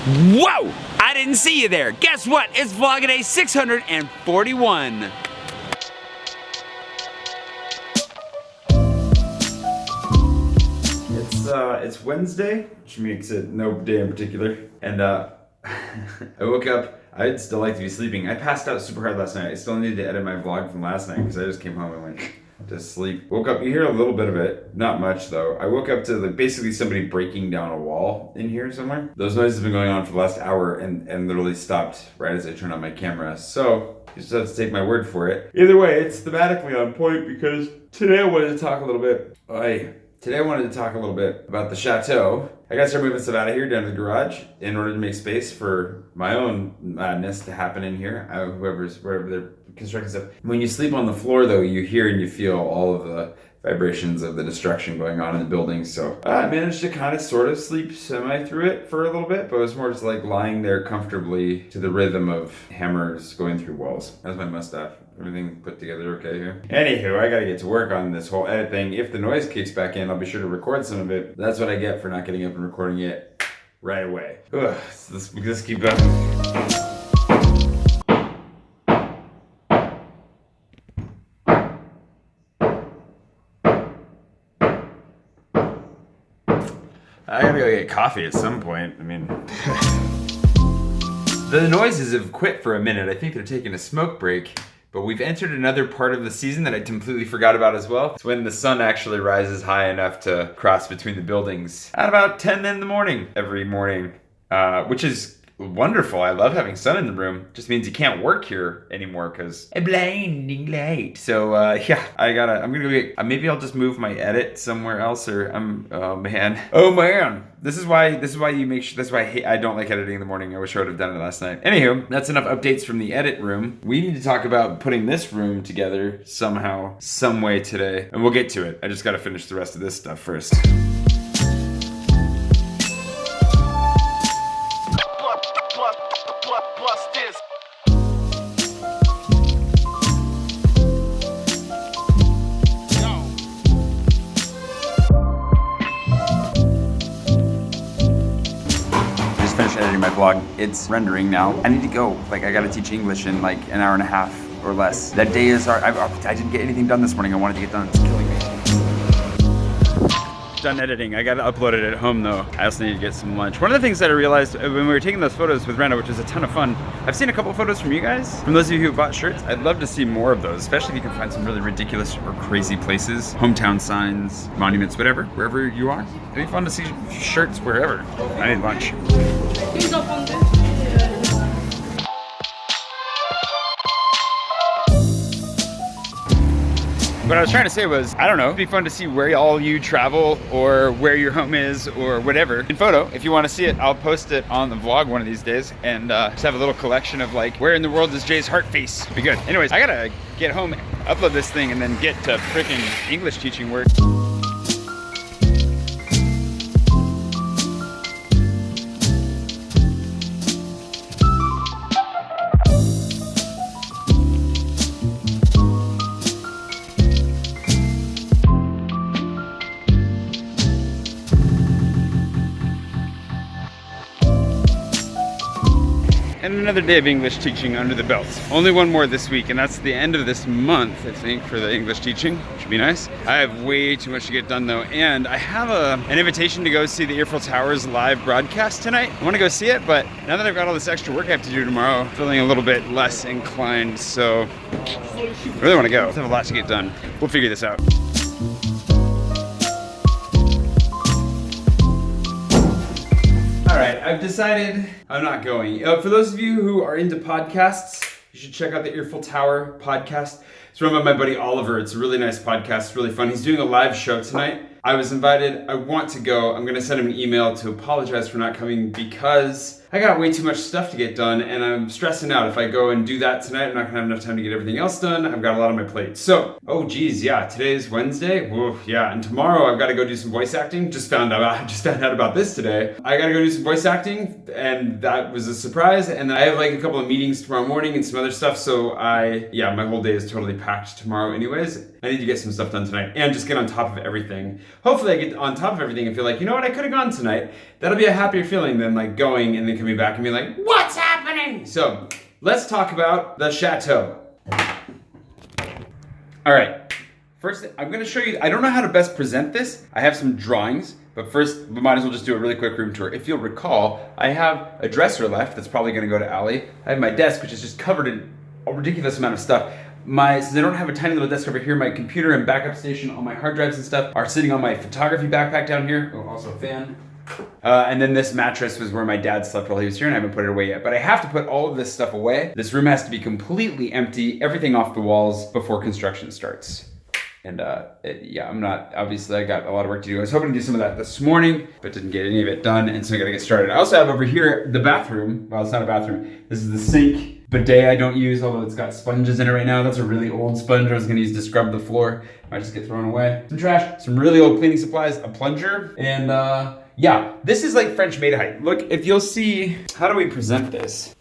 Whoa! I didn't see you there. Guess what? It's Vlogger 641. It's Wednesday, which makes it no day in particular. And I woke up. I'd still like to be sleeping. I passed out super hard last night. I still needed to edit my vlog from last night because I just came home and went to sleep. Woke up, you hear a little bit of it, not much though. I woke up to basically somebody breaking down a wall in here somewhere. Those noises have been going on for the last hour and literally stopped right as I turned on my camera. So you just have to take my word for it. Either way, it's thematically on point because today I wanted to talk a little bit. Today I wanted to talk a little bit about the Chateau. I gotta start moving stuff out of here down to the garage in order to make space for my own madness to happen in here. Wherever they're constructing stuff. When you sleep on the floor though, you hear and you feel all of the vibrations of the destruction going on in the building. So I managed to kind of sort of sleep semi through it for a little bit, but it was more just like lying there comfortably to the rhythm of hammers going through walls. That's my mustache. Everything put together okay here? Anywho, I gotta get to work on this whole edit thing. If the noise kicks back in, I'll be sure to record some of it. That's what I get for not getting up and recording it right away. Ugh, so let's keep going. I gotta go get coffee at some point. I mean, the noises have quit for a minute. I think they're taking a smoke break. But we've entered another part of the season that I completely forgot about as well. It's when the sun actually rises high enough to cross between the buildings at about 10 in the morning every morning, which is wonderful. I love having sun in the room. Just means you can't work here anymore because I'm blinding light. So yeah, I'm gonna go get, maybe I'll just move my edit somewhere else or oh man. This is why you make sure, that's why I don't like editing in the morning. I wish I would have done it last night. Anywho, that's enough updates from the edit room. We need to talk about putting this room together somehow, some way today, and we'll get to it. I just gotta finish the rest of this stuff first. Editing my vlog. It's rendering now. I need to go. I gotta teach English in like an hour and a half or less. That day is hard. I didn't get anything done this morning. I wanted to get done. It's killing me. Done editing. I gotta upload it at home though. I also need to get some lunch. One of the things that I realized when we were taking those photos with Rena, which was a ton of fun, I've seen a couple of photos from you guys. From those of you who bought shirts, I'd love to see more of those, especially if you can find some really ridiculous or crazy places, hometown signs, monuments, whatever, wherever you are. It'd be fun to see shirts wherever. I need lunch. What I was trying to say was, I don't know, it'd be fun to see where all you travel or where your home is or whatever in photo. If you want to see it, I'll post it on the vlog one of these days and just have a little collection of like, where in the world is Jay's heart face? Be good. Anyways, I gotta get home, upload this thing, and then get to freaking English teaching work. And another day of English teaching under the belt. Only one more this week, and that's the end of this month, I think, for the English teaching, which would be nice. I have way too much to get done though, and I have an invitation to go see the Eiffel Tower's live broadcast tonight. I wanna go see it, but now that I've got all this extra work I have to do tomorrow, I'm feeling a little bit less inclined, so I really wanna go. I have a lot to get done. We'll figure this out. All right, I've decided I'm not going. For those of you who are into podcasts, you should check out the Eiffel Tower podcast. It's run by my buddy Oliver. It's a really nice podcast, it's really fun. He's doing a live show tonight. I was invited, I want to go. I'm gonna send him an email to apologize for not coming because I got way too much stuff to get done and I'm stressing out. If I go and do that tonight, I'm not gonna have enough time to get everything else done. I've got a lot on my plate. So, oh geez, yeah, today's Wednesday. Whoa, yeah, and tomorrow I've gotta go do some voice acting. Just found out about this today. I gotta go do some voice acting and that was a surprise. And then I have like a couple of meetings tomorrow morning and some other stuff. So my whole day is totally packed tomorrow anyways. I need to get some stuff done tonight and just get on top of everything. Hopefully I get on top of everything and feel like, you know what, I could have gone tonight. That'll be a happier feeling than like going and then coming back and being like, what's happening? So let's talk about the Chateau. All right. First, I'm gonna show you, I don't know how to best present this. I have some drawings, but first, we might as well just do a really quick room tour. If you'll recall, I have a dresser left that's probably gonna go to Allie. I have my desk, which is just covered in a ridiculous amount of stuff. Since I don't have a tiny little desk over here, my computer and backup station, all my hard drives and stuff are sitting on my photography backpack down here. Oh, also a fan. And then this mattress was where my dad slept while he was here, and I haven't put it away yet. But I have to put all of this stuff away. This room has to be completely empty, everything off the walls before construction starts. And yeah, obviously I got a lot of work to do. I was hoping to do some of that this morning, but didn't get any of it done, and so I gotta get started. I also have over here the bathroom. Well, it's not a bathroom. This is the sink. Bidet I don't use, although it's got sponges in it right now. That's a really old sponge I was gonna use to scrub the floor. Might just get thrown away. Some trash, some really old cleaning supplies, a plunger, and yeah, this is like French maid height. Look, if you'll see, how do we present this?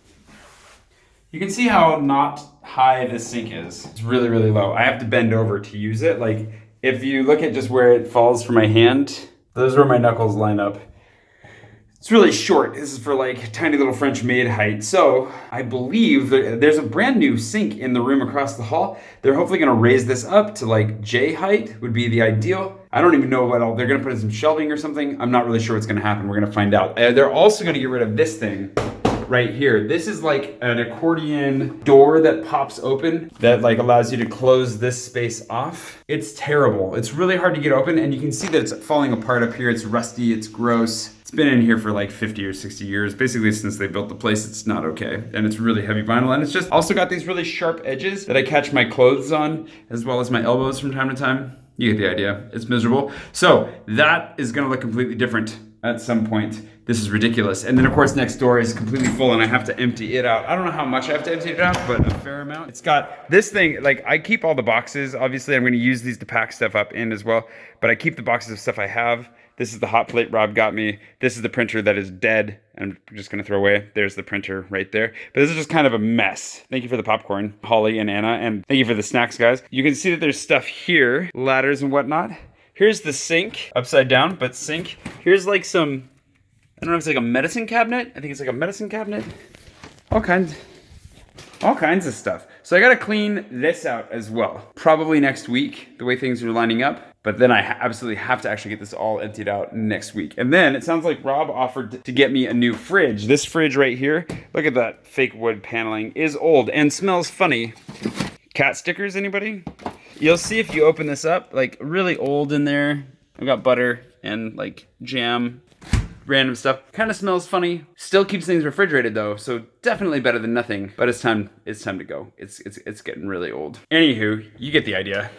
You can see how not high this sink is. It's really, really low. I have to bend over to use it. Like, if you look at just where it falls from my hand, those are where my knuckles line up. It's really short. This is for like tiny little French maid height. So I believe there's a brand new sink in the room across the hall. They're hopefully gonna raise this up to like J height would be the ideal. I don't even know what all, they're gonna put in some shelving or something. I'm not really sure what's gonna happen. We're gonna find out. They're also gonna get rid of this thing right here. This is like an accordion door that pops open that like allows you to close this space off. It's terrible. It's really hard to get open, and you can see that it's falling apart up here. It's rusty, it's gross. It's been in here for like 50 or 60 years. Basically since they built the place, it's not okay. And it's really heavy vinyl, and it's just also got these really sharp edges that I catch my clothes on, as well as my elbows from time to time. You get the idea. It's miserable. So that is gonna look completely different at some point. This is ridiculous. And then of course next door is completely full and I have to empty it out. I don't know how much I have to empty it out, but a fair amount. It's got this thing, like I keep all the boxes. Obviously I'm gonna use these to pack stuff up in as well, but I keep the boxes of stuff I have. This is the hot plate Rob got me. This is the printer that is dead. I'm just gonna throw away. There's the printer right there. But this is just kind of a mess. Thank you for the popcorn, Holly and Anna, and thank you for the snacks, guys. You can see that there's stuff here, ladders and whatnot. Here's the sink, upside down, but sink. Here's like some, I don't know if it's like a medicine cabinet. I think it's like a medicine cabinet. All kinds of stuff. So I gotta clean this out as well. Probably next week, the way things are lining up. But then I absolutely have to actually get this all emptied out next week. And then it sounds like Rob offered to get me a new fridge. This fridge right here, look at that fake wood paneling, is old and smells funny. Cat stickers, anybody? You'll see if you open this up, like really old in there. I've got butter and like jam, random stuff. Kind of smells funny. Still keeps things refrigerated though, so definitely better than nothing. But it's time to go. It's getting really old. Anywho, you get the idea.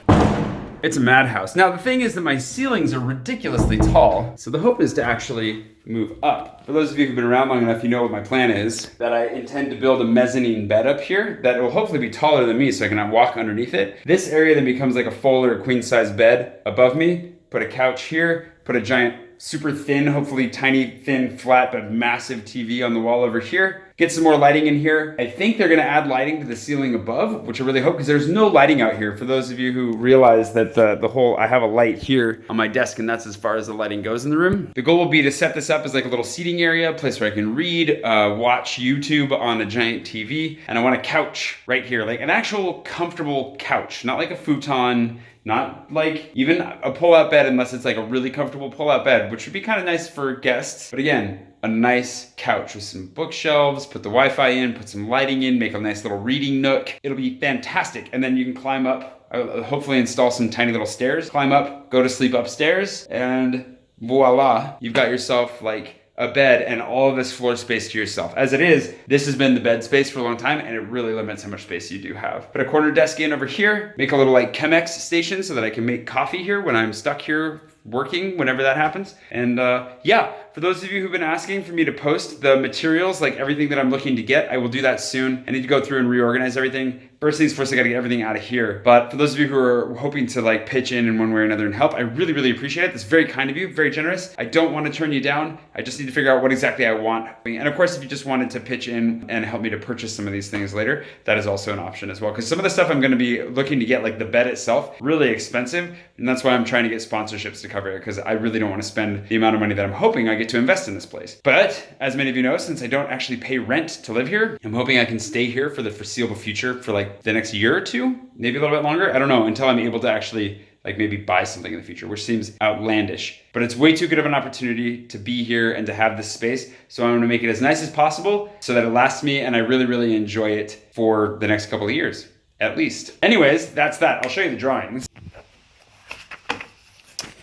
It's a madhouse. Now the thing is that my ceilings are ridiculously tall, so the hope is to actually move up. For those of you who've been around long enough, you know what my plan is, that I intend to build a mezzanine bed up here that will hopefully be taller than me so I can walk underneath it. This area then becomes like a full or queen size bed above me, put a couch here, put a giant super thin, hopefully tiny, thin, flat, but massive TV on the wall over here. Get some more lighting in here. I think they're gonna add lighting to the ceiling above, which I really hope, because there's no lighting out here. For those of you who realize that I have a light here on my desk, and that's as far as the lighting goes in the room. The goal will be to set this up as like a little seating area, a place where I can read, watch YouTube on a giant TV, and I want a couch right here, like an actual comfortable couch, not like a futon, not like even a pull-out bed unless it's like a really comfortable pull-out bed, which would be kind of nice for guests. But again, a nice couch with some bookshelves, put the Wi-Fi in, put some lighting in, make a nice little reading nook. It'll be fantastic. And then you can climb up, hopefully install some tiny little stairs, climb up, go to sleep upstairs, and voila, you've got yourself like a bed and all of this floor space to yourself. As it is, this has been the bed space for a long time, and it really limits how much space you do have. Put a corner desk in over here, make a little like Chemex station so that I can make coffee here when I'm stuck here working whenever that happens. And yeah, for those of you who've been asking for me to post the materials, like everything that I'm looking to get, I will do that soon. I need to go through and reorganize everything. First things first, I gotta get everything out of here. But for those of you who are hoping to like pitch in one way or another and help, I really, really appreciate it. That's very kind of you, very generous. I don't want to turn you down. I just need to figure out what exactly I want. And of course, if you just wanted to pitch in and help me to purchase some of these things later, that is also an option as well. Because some of the stuff I'm gonna be looking to get, like the bed itself, really expensive. And that's why I'm trying to get sponsorships to cover it, because I really don't want to spend the amount of money that I'm hoping I get to invest in this place. But as many of you know, since I don't actually pay rent to live here, I'm hoping I can stay here for the foreseeable future for like the next year or two, maybe a little bit longer. I don't know, until I'm able to actually like maybe buy something in the future, which seems outlandish. But it's way too good of an opportunity to be here and to have this space. So I'm gonna make it as nice as possible so that it lasts me and I really, really enjoy it for the next couple of years, at least. Anyways, that's that. I'll show you the drawings.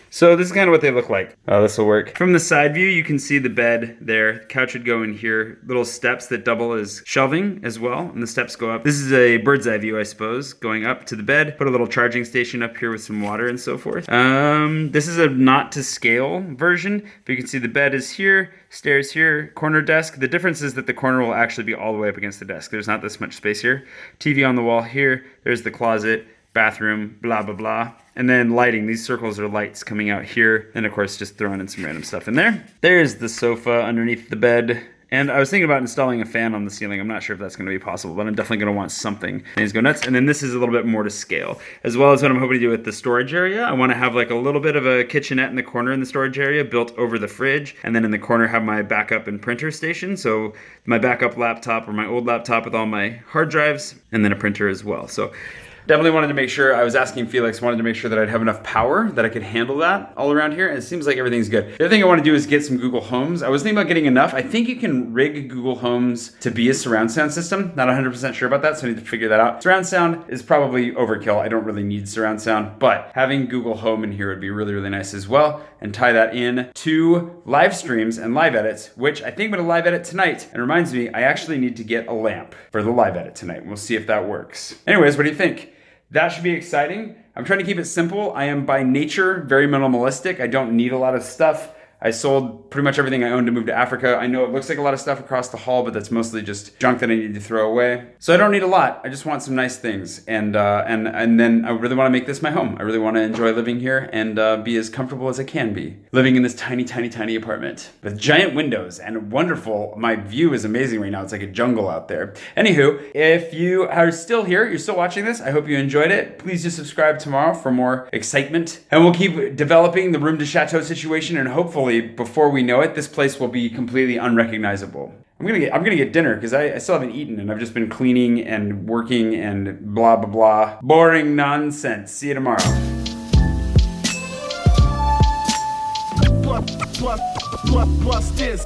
So this is kind of what they look like. Oh, this will work. From the side view, you can see the bed there. The couch would go in here. Little steps that double as shelving as well, and the steps go up. This is a bird's eye view, I suppose, going up to the bed. Put a little charging station up here with some water and so forth. This is a not to scale version, but you can see the bed is here, stairs here, corner desk. The difference is that the corner will actually be all the way up against the desk. There's not this much space here. TV on the wall here. There's the closet, bathroom, blah, blah, blah. And then lighting, these circles are lights coming out here. And of course, just throwing in some random stuff in there. There's the sofa underneath the bed. And I was thinking about installing a fan on the ceiling. I'm not sure if that's gonna be possible, but I'm definitely gonna want something. Things go nuts. And then this is a little bit more to scale, as well as what I'm hoping to do with the storage area. I wanna have like a little bit of a kitchenette in the corner in the storage area built over the fridge. And then in the corner have my backup and printer station. So my backup laptop or my old laptop with all my hard drives, and then a printer as well. So definitely wanted to make sure, I was asking Felix, wanted to make sure that I'd have enough power that I could handle that all around here, and it seems like everything's good. The other thing I want to do is get some Google Homes. I was thinking about getting enough. I think you can rig Google Homes to be a surround sound system. Not 100% sure about that, so I need to figure that out. Surround sound is probably overkill. I don't really need surround sound, but having Google Home in here would be really, really nice as well, and tie that in to live streams and live edits, which I think I'm gonna live edit tonight. And reminds me, I actually need to get a lamp for the live edit tonight. We'll see if that works. Anyways, what do you think? That should be exciting. I'm trying to keep it simple. I am by nature very minimalistic. I don't need a lot of stuff. I sold pretty much everything I owned to move to Africa. I know it looks like a lot of stuff across the hall, but that's mostly just junk that I need to throw away. So I don't need a lot. I just want some nice things. And then I really want to make this my home. I really want to enjoy living here and be as comfortable as I can be. Living in this tiny, tiny, tiny apartment with giant windows and wonderful. My view is amazing right now. It's like a jungle out there. Anywho, if you are still here, you're still watching this, I hope you enjoyed it. Please just subscribe tomorrow for more excitement. And we'll keep developing the room to chateau situation, and hopefully before we know it, this place will be completely unrecognizable. I'm gonna get dinner because I still haven't eaten, and I've just been cleaning and working and blah blah blah. Boring nonsense. See you tomorrow. Plus this.